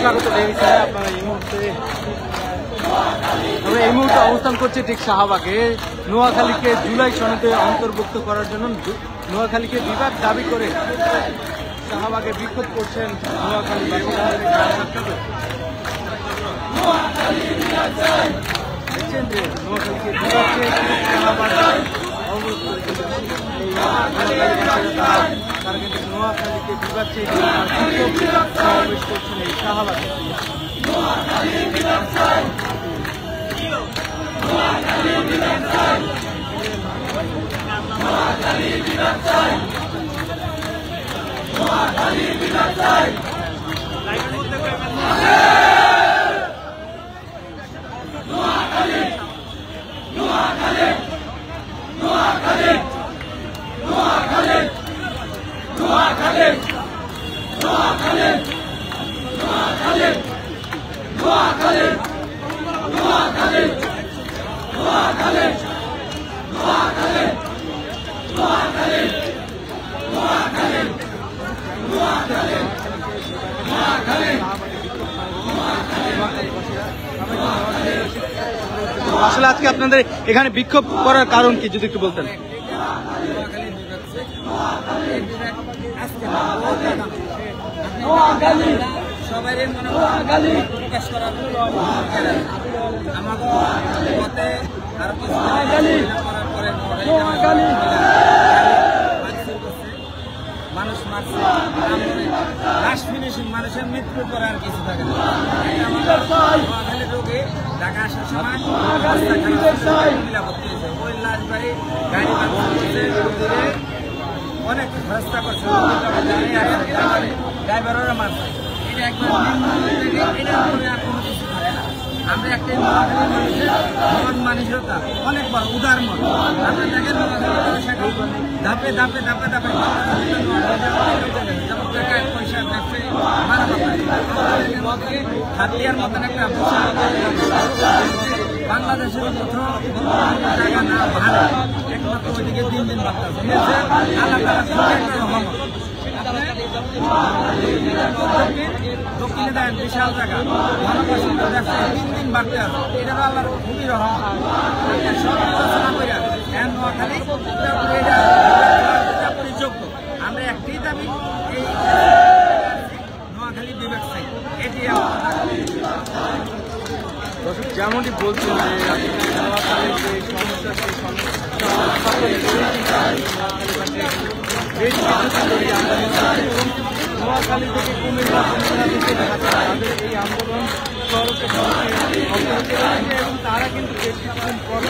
স্বাগত দেখেছেন আপনারা এই মুহূর্তে অবস্থান করছে ঠিক শাহবাগে। নোয়াখালীকে জুলাই সনদে অন্তর্ভুক্ত করার জন্য নোয়াখালীকে বিভাগ দাবি করে শাহবাগে বিক্ষোভ করছেন নোয়াখালী দেখছেন যে নোয়াখালীকে বিভাগকে শাহবাগ অবরোধ করে তারা কিন্তু নোয়াখালীকে বিভাগ চেয়ে সমাবেশ করছেন এই শাহবাগে। আসলে আজকে আপনাদের এখানে বিক্ষোভ করার কারণ কি যদি একটু বলতেন? মানুষ মারছে লাস্ট ফিনিশিং মানুষের মৃত্যুর পরে আর কিছু থাকে না। নোয়াখালী রোগে ঢাকা আসার সময় নিরাপত্তা হয়েছে ওই লাশ বাড়ি গাড়ি অনেক ব্যবস্থা করছে ড্রাইভাররা মারছে। এটা একবার এটার পরে আর কোনো কিছু থাকে না। আমরা একটা মন মানসিকতা অনেক বড় উদার মন। আমরা দেখেন ধাপে ধাপে ধাপে ধাপে টাকা পয়সা ব্যবসায়ী হাতিয়ার মতন একটা বাংলাদেশের কোথাও টাকা না ভাড়া একমাত্র ওইদিকে দিন দিন বাড়তেছে দক্ষিণে দেন বিশাল জায়গা জনবসতি ব্যবসায়ী দিন দিন বাড়তে আছে। এটা আল্লাহর খুবই রহমত। সব আলোচনা করে নোয়াখালী যোগ্য আমরা একটি দাবি এই নোয়াখালী বিভাগ চাই। এটি যেমনটি বলছেন নোয়াখালী থেকে কুমিল্লা থেকে তাদের এই আন্দোলন সড়কে এবং তারা কিন্তু বেশ কিছুদিন পর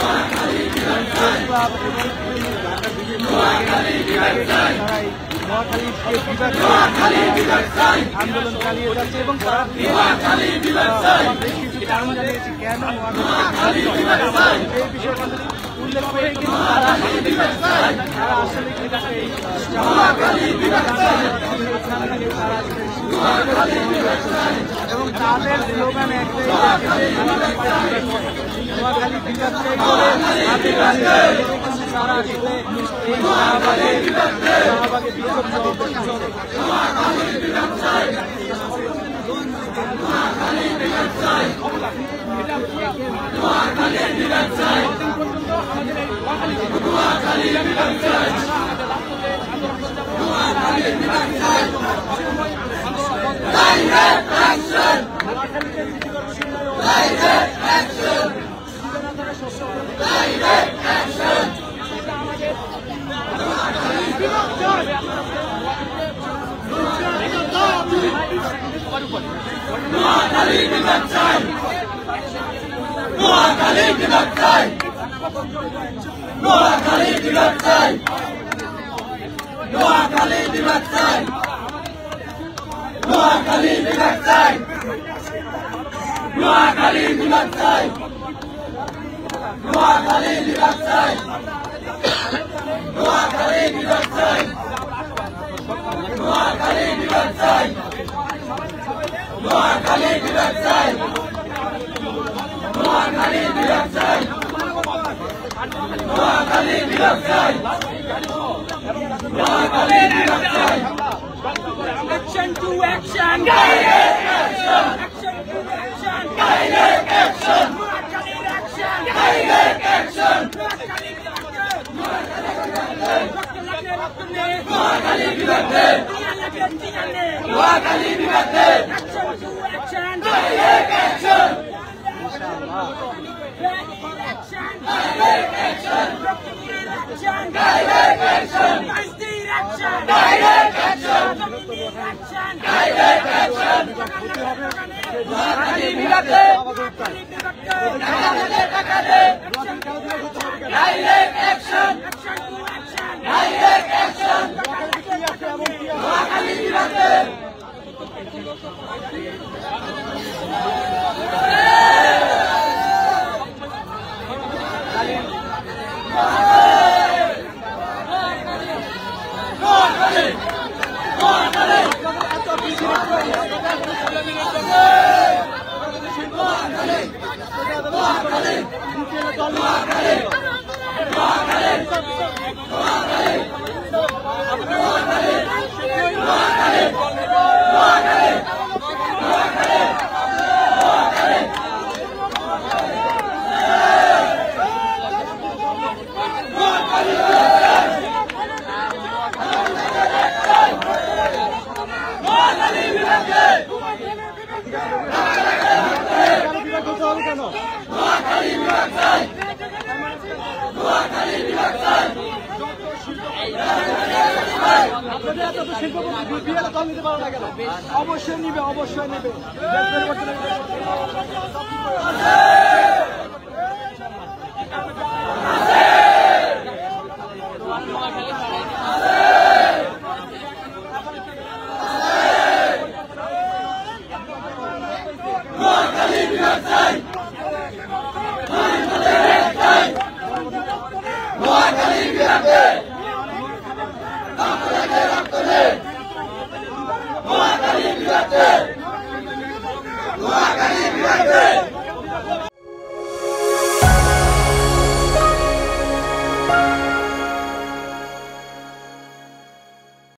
আন্দোলন চালিয়ে যাচ্ছে এবং তারা বেশ কিছু কারণ জানিয়েছে কেন এই বিষয়টা উল্লেখ করে কিন্তু তারা আসলে এবং তাদের স্লোগান একটাই নোয়াখালী বিভাগ চাই করে তারা আসলে এই শাহবাগে বিক্ষোভ নোয়াখালী বিভাগ চাই, নোয়াখালী বিভাগ চাই, নোয়াখালী বিভাগ চাই, নোয়াখালী বিভাগ চাই, নোয়াখালী বিভাগ চাই, নোয়াখালী বিভাগ চাই, নোয়াখালী বিভাগ চাই, নোয়াখালী বিভাগ চাই, নোয়াখালী বিভাগ চাই, নোয়াখালী বিভাগ চাই, নোয়াখালী বিভাগ চাই, নোয়াখালী বিভাগ চাই, নোয়াখালী বিভাগ চাই, action to action, নোয়াখালী বিভাগে নোয়াখালী বিভাগে direct action direct action direct action direct action direct action Noakhali বিভাগে টাকা দে direct action direct action Noakhali বিভাগে অবশ্যই নিবে অবশ্যই নেবে নোয়াখালী বিভাগে